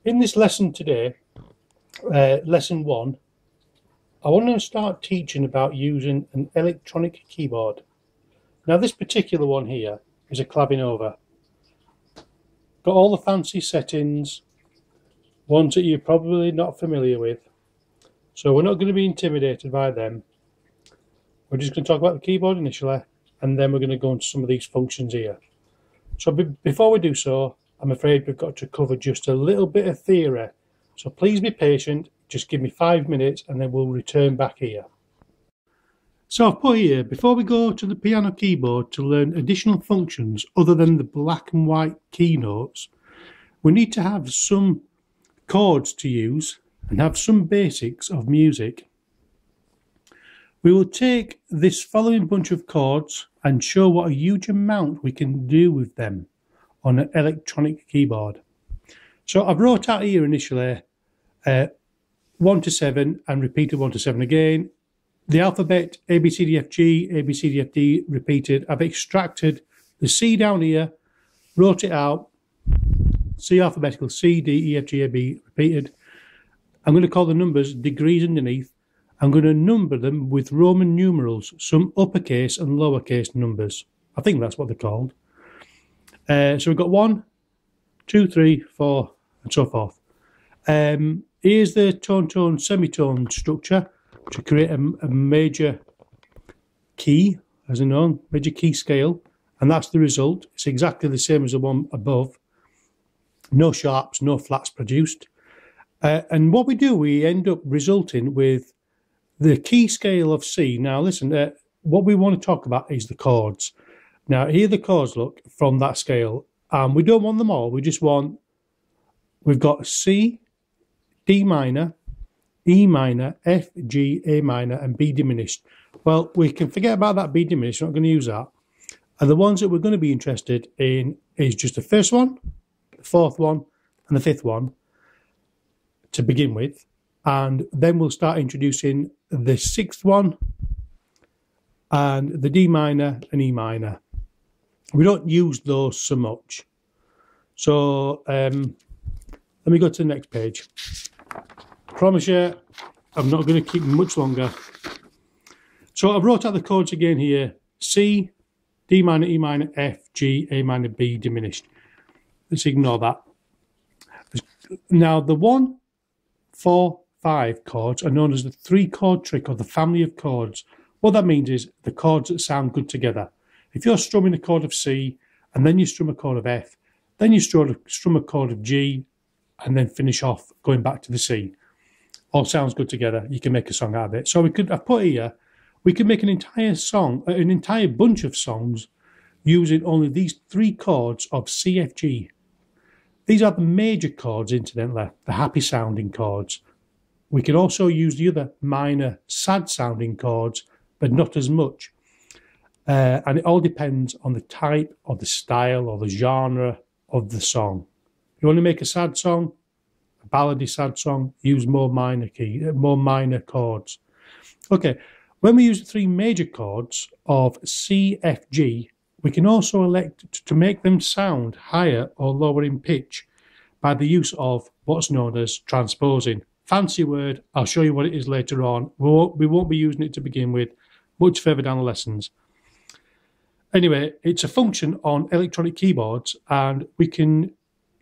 In this lesson today, lesson 1, I want to start teaching about using an electronic keyboard. Now this particular one here is a Clavinova. Got all the fancy settings, ones that you're probably not familiar with. So we're not going to be intimidated by them. We're just going to talk about the keyboard initially, and then we're going to go into some of these functions here. So before we do so, I'm afraid we've got to cover just a little bit of theory. So please be patient, just give me 5 minutes and then we'll return back here. So I've put here, before we go to the piano keyboard to learn additional functions other than the black and white keynotes, we need to have some chords to use and have some basics of music. We will take this following bunch of chords and show what a huge amount we can do with them on an electronic keyboard. So I've wrote out here initially 1 to 7 and repeated 1 to 7 again. The alphabet A, B, C, D, F, G, A, B, C, D, F, D repeated. I've extracted the C down here, wrote it out, C alphabetical, C, D, E, F, G, A, B repeated. I'm going to call the numbers degrees underneath. I'm going to number them with Roman numerals, some uppercase and lowercase numbers. I think that's what they're called. So we've got 1, 2, 3, 4, and so forth. Here's the tone-tone, semitone structure to create a major key, as you know, major key scale, and that's the result. It's exactly the same as the one above. No sharps, no flats produced. And what we do, we end up resulting with the key scale of C. Now listen, what we want to talk about is the chords. Now here the chords look from that scale. We don't want them all, we just want, we've got C, D minor, E minor, F, G, A minor and B diminished. Well, we can forget about that B diminished, we're not going to use that. And the ones that we're going to be interested in is just the first one, the fourth one and the fifth one to begin with. And then we'll start introducing the sixth one and the D minor and E minor. We don't use those so much. So let me go to the next page. Promise you, I'm not going to keep much longer. So I've wrote out the chords again here. C, D minor, E minor, F, G, A minor, B diminished. Let's ignore that. Now the 1, 4, 5 chords are known as the 3-chord trick or the family of chords. What that means is the chords that sound good together. If you're strumming a chord of C and then you strum a chord of F, then you strum a chord of G and then finish off going back to the C. All sounds good together. You can make a song out of it. So I've put here, we could make an entire song, an entire bunch of songs using only these 3 chords of C, F, G. These are the major chords, incidentally, the happy sounding chords. We can also use the other minor sad sounding chords, but not as much. And it all depends on the type or the style or the genre of the song. If you want to make a sad song, a ballady sad song, use more minor chords. Okay, when we use the 3 major chords of C, F, G, we can also elect to make them sound higher or lower in pitch by the use of what's known as transposing. Fancy word, I'll show you what it is later on. We won't be using it to begin with, much further down the lessons. Anyway, it's a function on electronic keyboards and we can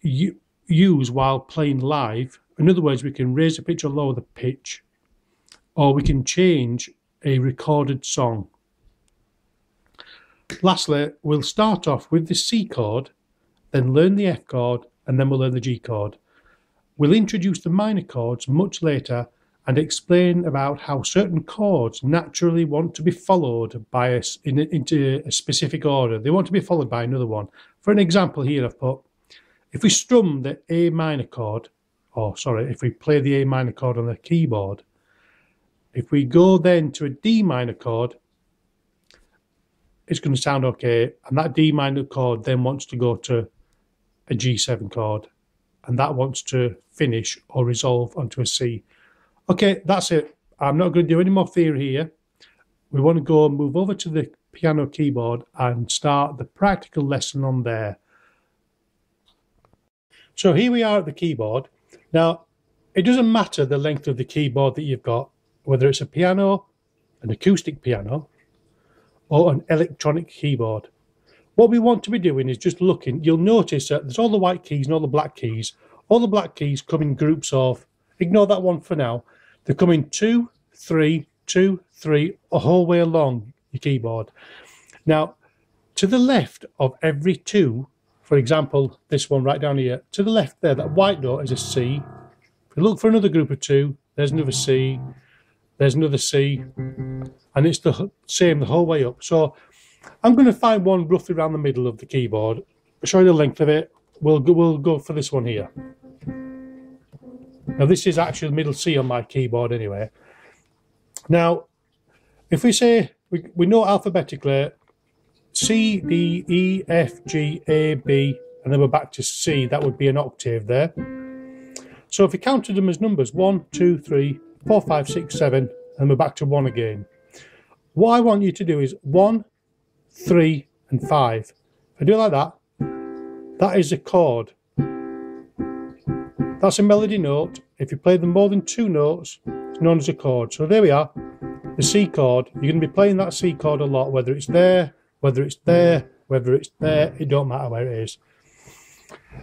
use while playing live. In other words, we can raise the pitch or lower the pitch, or we can change a recorded song. Lastly, we'll start off with the C chord, then learn the F chord, and then we'll learn the G chord. We'll introduce the minor chords much later and explain about how certain chords naturally want to be followed by us into a specific order. They want to be followed by another one. For an example here I've put, if we strum the A minor chord, if we play the A minor chord on the keyboard, if we go then to a D minor chord, it's going to sound okay, and that D minor chord then wants to go to a G7 chord, and that wants to finish or resolve onto a C. Okay, that's it. I'm not going to do any more theory here. We want to go and move over to the piano keyboard and start the practical lesson on there. So here we are at the keyboard. Now, it doesn't matter the length of the keyboard that you've got, whether it's a piano, an acoustic piano, or an electronic keyboard. What we want to be doing is just looking. You'll notice that there's all the white keys and all the black keys. All the black keys come in groups of, ignore that one for now, they come in 2, 3, 2, 3, a whole way along your keyboard. Now, to the left of every 2, for example, this one right down here, to the left there, that white note is a C. If we look for another group of 2, there's another C, there's another C, and it's the same the whole way up. So I'm going to find one roughly around the middle of the keyboard. I'll show you the length of it. We'll go for this one here. Now this is actually the middle C on my keyboard anyway. Now, if we say, we know alphabetically, C, D, E, F, G, A, B, and then we're back to C, that would be an octave there. So if we counted them as numbers, 1, 2, 3, 4, 5, 6, 7, and we're back to 1 again. What I want you to do is 1, 3, and 5. If I do it like that, that is a chord. That's a melody note. If you play them more than 2 notes, it's known as a chord. So there we are, the C chord. You're going to be playing that C chord a lot, whether it's there, whether it's there, whether it's there, it don't matter where it is.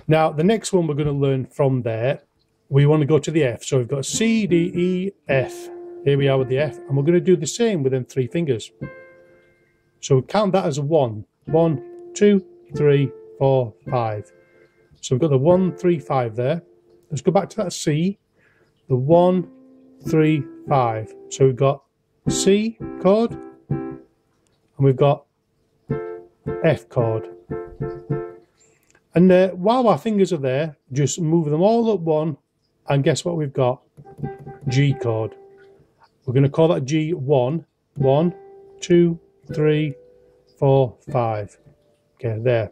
Now, the next one we're going to learn from there, we want to go to the F. So we've got C, D, E, F. Here we are with the F, and we're going to do the same with them 3 fingers. So we count that as a 1. 1, 2, 3, 4, 5. So we've got the 1, 3, 5 there. Let's go back to that C, the 1, 3, 5. So we've got C chord, and we've got F chord. And while our fingers are there, just move them all up 1, and guess what we've got? G chord. We're going to call that G1. 1, 2, 3, 4, 5. Okay, there.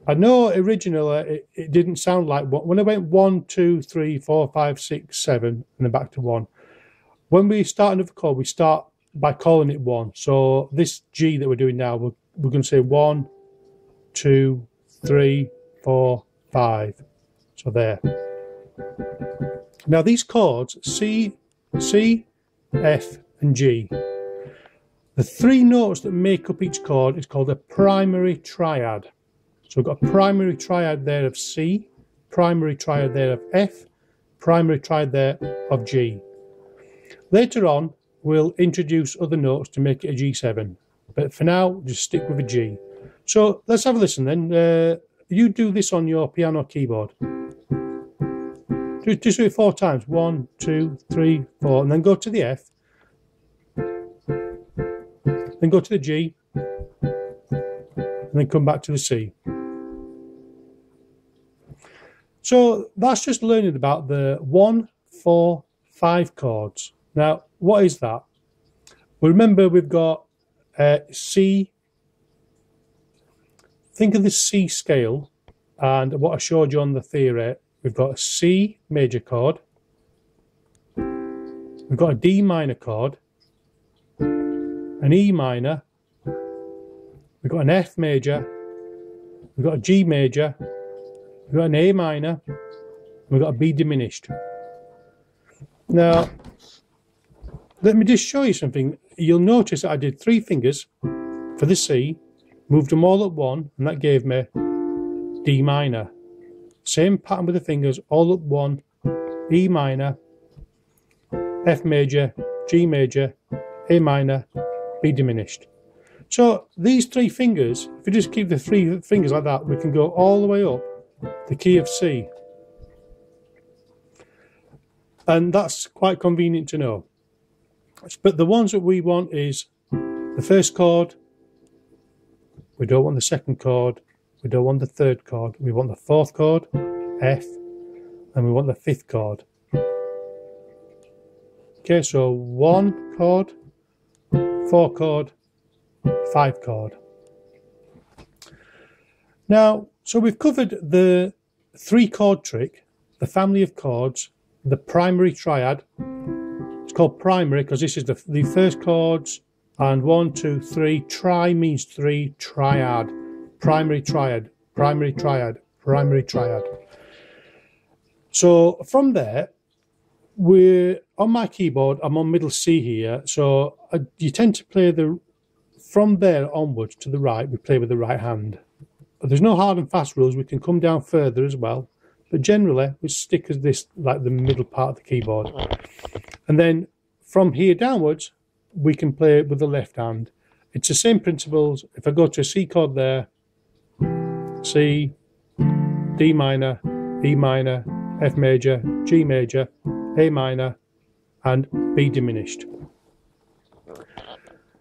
I know originally it didn't sound like what when I went 1, 2, 3, 4, 5, 6, 7, and then back to 1. When we start another chord, we start by calling it 1. So this G that we're doing now, we're going to say 1, 2, 3, 4, 5. So there. Now these chords, C, F, and G. The 3 notes that make up each chord is called a primary triad. So we've got a primary triad there of C, primary triad there of F, primary triad there of G. Later on, we'll introduce other notes to make it a G7. But for now, just stick with a G. So let's have a listen then. You do this on your piano keyboard. Just do it 4 times. 1, 2, 3, 4, and then go to the F. Then go to the G. And then come back to the C. So that's just learning about the 1, 4, 5 chords. Now, what is that? Well, remember we've got C. Think of the C scale and what I showed you on the theory. We've got a C major chord. We've got a D minor chord. An E minor. We've got an F major. We've got a G major. We've got an A minor, and we've got a B diminished. Now, let me just show you something. You'll notice that I did 3 fingers for the C, moved them all up 1, and that gave me D minor. Same pattern with the fingers, all up 1, E minor, F major, G major, A minor, B diminished. So these 3 fingers, if we just keep the 3 fingers like that, we can go all the way up the key of C. And that's quite convenient to know. But the ones that we want is the first chord, we don't want the second chord, we don't want the third chord, we want the 4th chord, F, and we want the 5th chord. Okay, so 1 chord, 4 chord, 5 chord. Now, so we've covered the 3 chord trick, the family of chords, the primary triad. It's called primary because this is the first chords, and 1, 2, 3. Tri means 3, triad, primary triad, primary triad, primary triad. So from there, we're on my keyboard, I'm on middle C here, so you tend to play from there onwards to the right, we play with the right hand. There's no hard and fast rules, we can come down further as well, but generally we stick as this, like the middle part of the keyboard. And then from here downwards, we can play with the left hand. It's the same principles. If I go to a C chord there, C, D minor, E minor, F major, G major, A minor, and B diminished.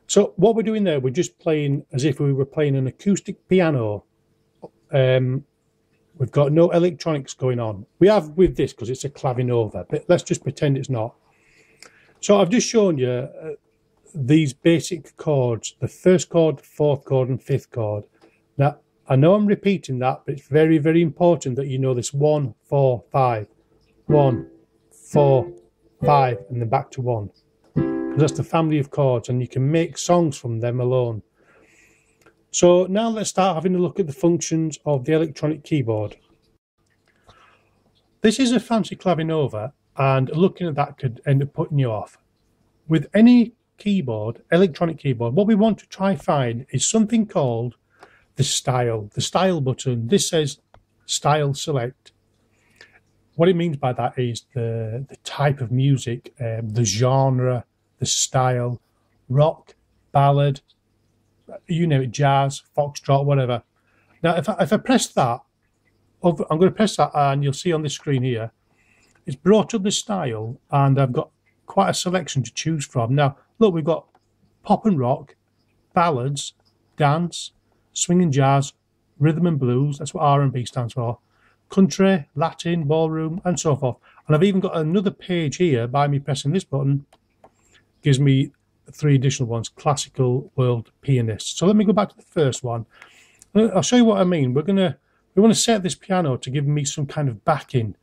So what we're doing there, we're just playing as if we were playing an acoustic piano. We've got no electronics going on. We have with this because it's a Clavinova, but let's just pretend it's not. So I've just shown you these basic chords, the first chord, fourth chord and fifth chord. Now, I know I'm repeating that, but it's very, very important that you know this 1, 4, 5, 1, 4, 5, and then back to 1. Because that's the family of chords, and you can make songs from them alone. So now let's start having a look at the functions of the electronic keyboard. This is a fancy Clavinova, and looking at that could end up putting you off. With any keyboard, electronic keyboard, what we want to try find is something called the style button. This says style select. What it means by that is the type of music, the genre, the style, rock, ballad, you name it, jazz, foxtrot, whatever. Now, if I press that, I'm going to press that, and you'll see on the screen here, it's brought up the style, and I've got quite a selection to choose from. Now, look, we've got pop and rock, ballads, dance, swing and jazz, rhythm and blues, that's what R&B stands for, country, Latin, ballroom, and so forth. And I've even got another page here by me pressing this button, gives me 3 additional ones, classical, world, pianist. So let me go back to the first one. I'll show you what I mean. We want to set this piano to give me some kind of backing.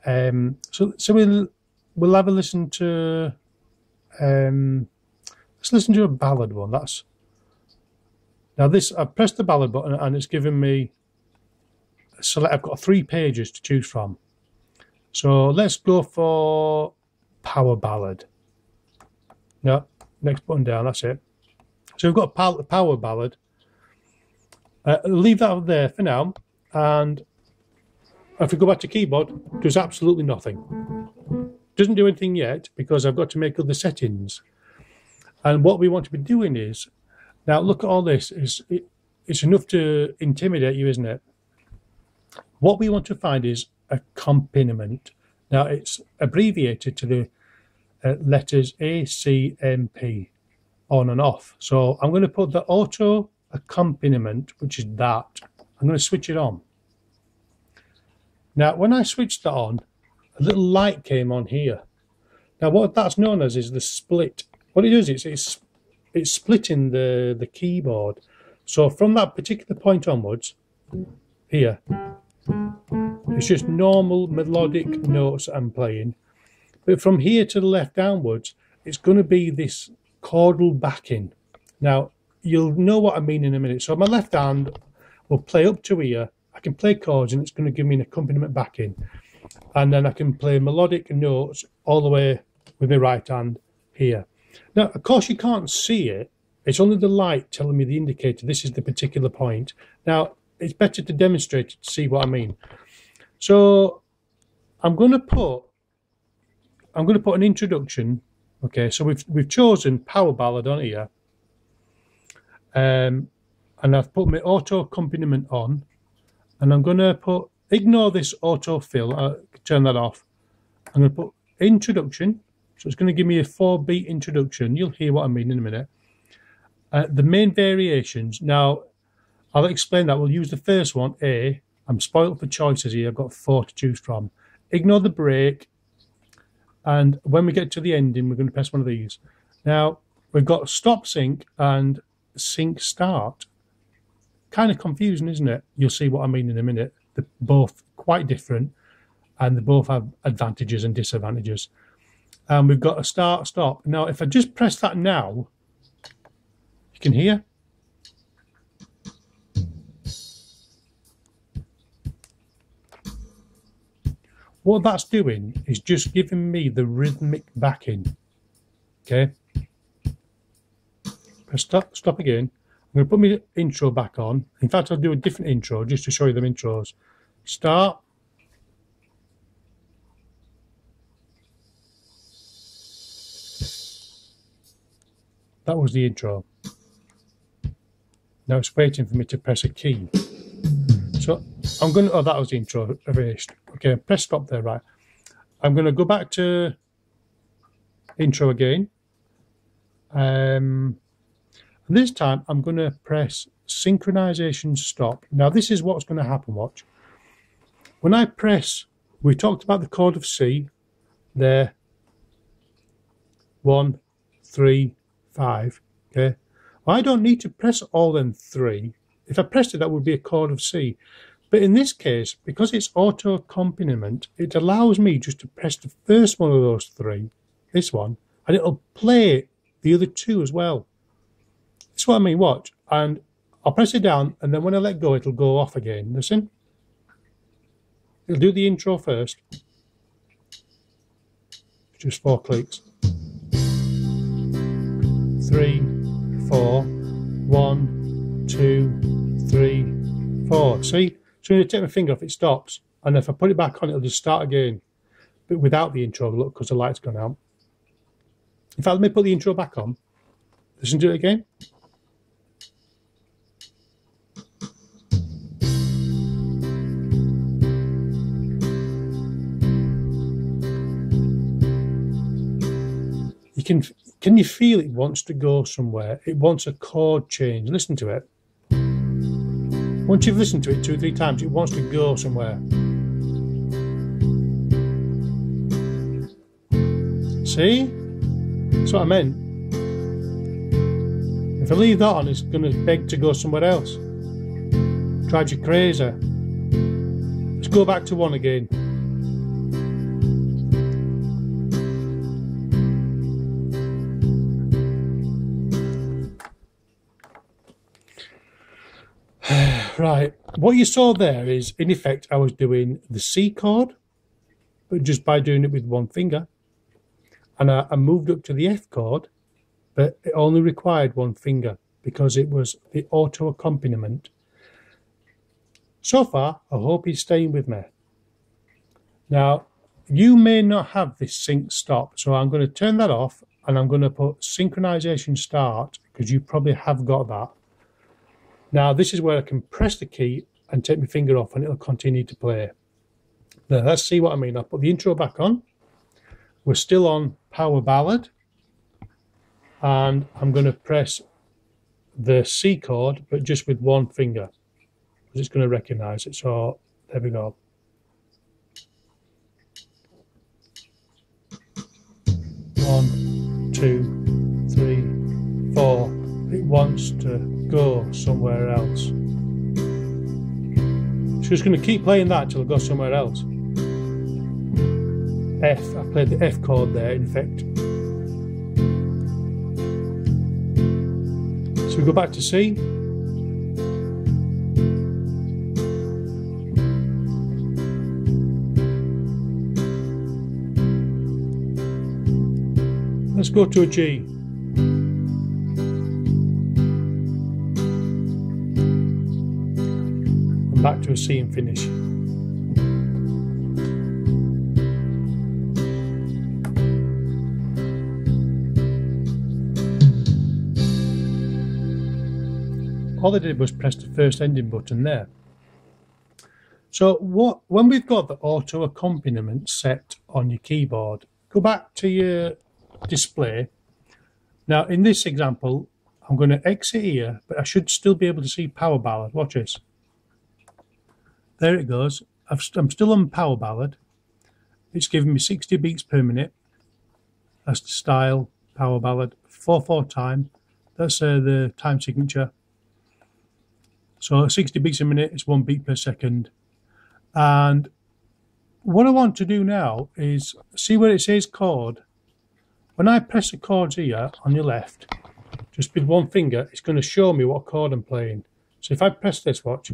So we'll have a listen to let's listen to a ballad one. Now this, I've pressed the ballad button and it's given me select. I've got 3 pages to choose from. So let's go for power ballad. No, next button down, that's it. So we've got a power ballad. Leave that up there for now, and if we go back to keyboard, it does absolutely nothing. Doesn't do anything yet because I've got to make other settings. And what we want to be doing is, now look at all this, it's enough to intimidate you, isn't it? What we want to find is accompaniment. Now it's abbreviated to the letters A, C, M, P, on and off. So I'm going to put the auto accompaniment, which is that. I'm going to switch it on. Now, when I switched that on, a little light came on here. Now, what that's known as is the split. What it does is it's splitting the keyboard. So from that particular point onwards, here, it's just normal melodic notes I'm playing. But from here to the left downwards, it's going to be this chordal backing. Now, you'll know what I mean in a minute. So my left hand will play up to here. I can play chords and it's going to give me an accompaniment backing. And then I can play melodic notes all the way with my right hand here. Now, of course, you can't see it. It's only the light telling me the indicator. This is the particular point. Now, it's better to demonstrate it to see what I mean. So I'm going to put an introduction. Okay, so we've chosen power ballad on here, and I've put my auto accompaniment on, and I'm going to ignore this auto fill. Turn that off. I'm going to put introduction, so it's going to give me a 4-beat introduction. You'll hear what I mean in a minute. The main variations. Now, I'll explain that. We'll use the first one, A. I'm spoiled for choices here. I've got 4 to choose from. Ignore the break. And when we get to the ending, we're going to press one of these. Now, we've got stop sync and sync start. Kind of confusing, isn't it? You'll see what I mean in a minute. They're both quite different, and they both have advantages and disadvantages. And we've got a start, stop. Now, if I just press that now, you can hear. what that's doing is just giving me the rhythmic backing. Okay. Press stop again. I'm going to put my intro back on. In fact, I'll do a different intro just to show you them intros. Start. That was the intro. Now it's waiting for me to press a key. So I'm going to, oh, that was the intro finished. Okay, press stop there, right. I'm going to go back to intro again. And this time I'm going to press synchronization stop. Now this is what's going to happen, watch. When I press, we talked about the chord of C there. 1, 3, 5. Okay. Well, I don't need to press all them 3. If I pressed it, that would be a chord of C. But in this case, because it's auto accompaniment, it allows me just to press the first one of those 3, this one, and it'll play the other 2 as well. That's what I mean, watch. And I'll press it down, and then when I let go, it'll go off again. Listen. It'll do the intro first. Just 4 clicks. 3, 4, 1, 2, 3, 4. See? So when I take my finger off, it stops. And if I put it back on, it'll just start again. But without the intro, look, because the light's gone out. In fact, let me put the intro back on. Listen to it again. Can you feel it wants to go somewhere? It wants a chord change. Listen to it. Once you've listened to it 2 or 3 times, it wants to go somewhere. See? That's what I meant. If I leave that on, it's going to beg to go somewhere else. Drives you crazy. Let's go back to 1 again. Right, what you saw there is, in effect, I was doing the C chord, but just by doing it with 1 finger. And I moved up to the F chord, but it only required 1 finger because it was the auto accompaniment. So far, I hope you're staying with me. Now, you may not have this sync stop, so I'm going to turn that off and I'm going to put synchronization start because you probably have got that. Now, this is where I can press the key and take my finger off and it'll continue to play. Now, let's see what I mean. I'll put the intro back on. We're still on Power Ballad. And I'm going to press the C chord, but just with 1 finger. Because it's going to recognize it. So, there we go. One, 2, 3, 4. It wants to go somewhere else. So just going to keep playing that until it goes somewhere else. F, I played the F chord there in effect. So we go back to C. Let's go to a G. Back to a C and finish. All I did was press the first ending button there. So when we've got the auto accompaniment set on your keyboard, go back to your display. Now in this example, I'm going to exit here, but I should still be able to see Power Ballad. Watch this. There it goes. I'm still on Power Ballad. It's giving me 60 beats per minute. That's the style, Power Ballad. 4/4 time. That's the time signature. So 60 beats a minute is 1 beat per second. And what I want to do now is see where it says chord. When I press the chords here on your left, just with 1 finger, it's going to show me what chord I'm playing. So if I press this, watch.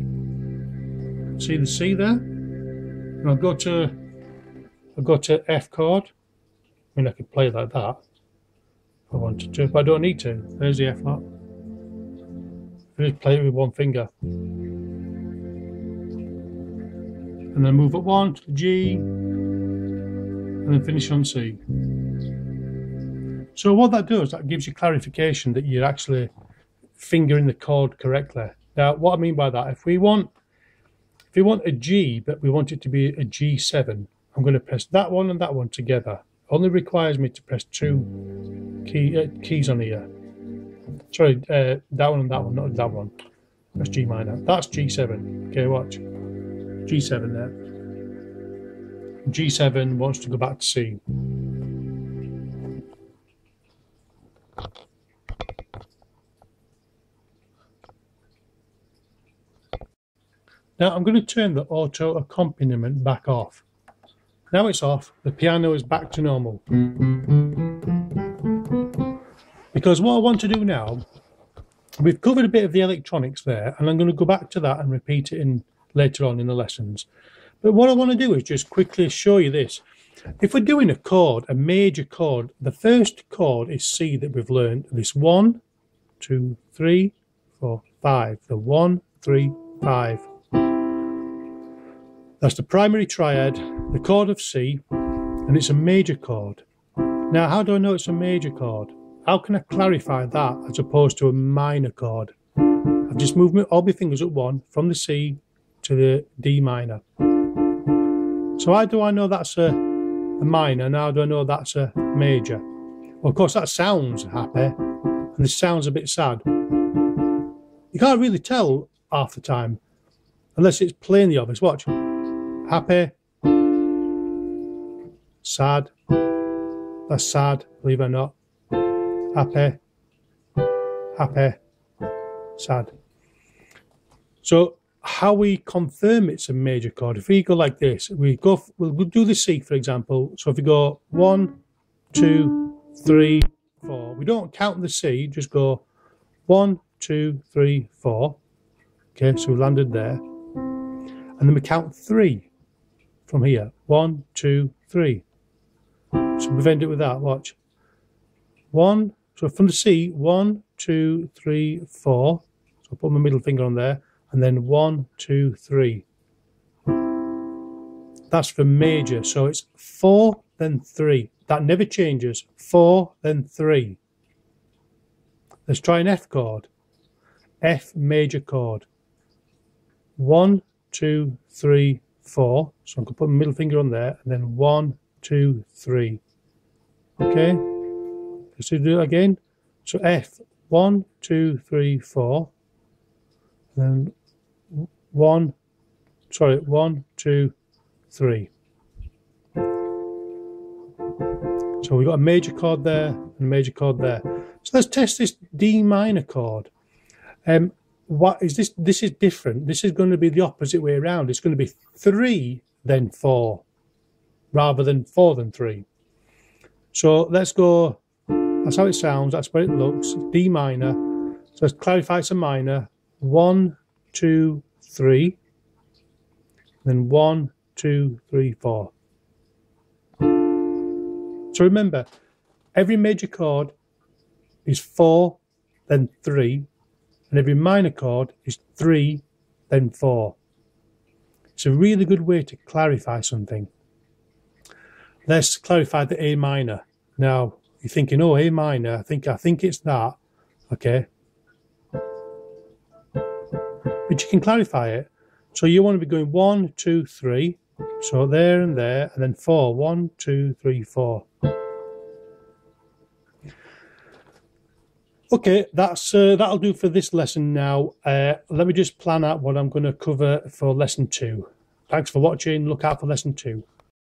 See the C there? And I'll go to I go to F chord. I mean, I could play like that if I wanted to, but I don't need to. There's the F flat. I just play it with one finger. And then move up one to the G, and then finish on C. So what that does, that gives you clarification that you're actually fingering the chord correctly. Now, what I mean by that, if we want a G, but we want it to be a G7, I'm going to press that one and that one together. It only requires me to press two keys on here. Sorry, that one and that one, not that one. That's G minor. That's G7. Okay, watch. G7 there. G7 wants to go back to C. Now I'm going to turn the auto accompaniment back off. Now it's off, the piano is back to normal. Because what I want to do now, we've covered a bit of the electronics there, and I'm going to go back to that and repeat it later on in the lessons. But what I want to do is just quickly show you this. If we're doing a chord, a major chord, the first chord is C that we've learned. This 1, 2, 3, 4, 5. The 1, 3, 5. That's the primary triad, the chord of C, and it's a major chord. Now, how do I know it's a major chord? How can I clarify that as opposed to a minor chord? I've just moved all my fingers up one from the C to the D minor. So how do I know that's a minor, and how do I know that's a major? Well, of course, that sounds happy, and this sounds a bit sad. You can't really tell half the time, unless it's plain the obvious. Watch. Happy, sad, that's sad, believe it or not. Happy, happy, sad. So how we confirm it's a major chord, if we go like this, we'll do the C, for example. So if we go 1, 2, 3, 4, we don't count the C, just go 1, 2, 3, 4. Okay, so we landed there. And then we count 3 from here. 1, 2, 3. So we've ended with that, watch. 1, so from the C, 1, 2, 3, 4. So I'll put my middle finger on there. And then 1, 2, 3. That's for major. So it's 4, then 3. That never changes. 4, then 3. Let's try an F chord. F major chord. 1, 2, 3, 4. So I'm going to put my middle finger on there. And then 1, 2, 3. Okay. Let's do it again. So F. 1, 2, 3, 4. And then 1, 2, 3. So we've got a major chord there and a major chord there. So let's test this D minor chord. What is this? This is different. This is going to be the opposite way around. It's going to be 3, then 4, rather than 4, then 3. So let's go. That's how it sounds. That's where it looks. D minor. So let's clarify it's a minor. 1, 2, 3. Then 1, 2, 3, 4. So remember, every major chord is 4, then 3. And every minor chord is 3, then 4. It's a really good way to clarify something. Let's clarify the A minor. Now, you're thinking, oh, A minor, I think it's that. Okay. But you can clarify it. So you want to be going 1, 2, 3. So there and there, and then 4. 1, 2, 3, 4. Okay, that'll do for this lesson now. Let me just plan out what I'm going to cover for lesson 2. Thanks for watching. Look out for lesson 2.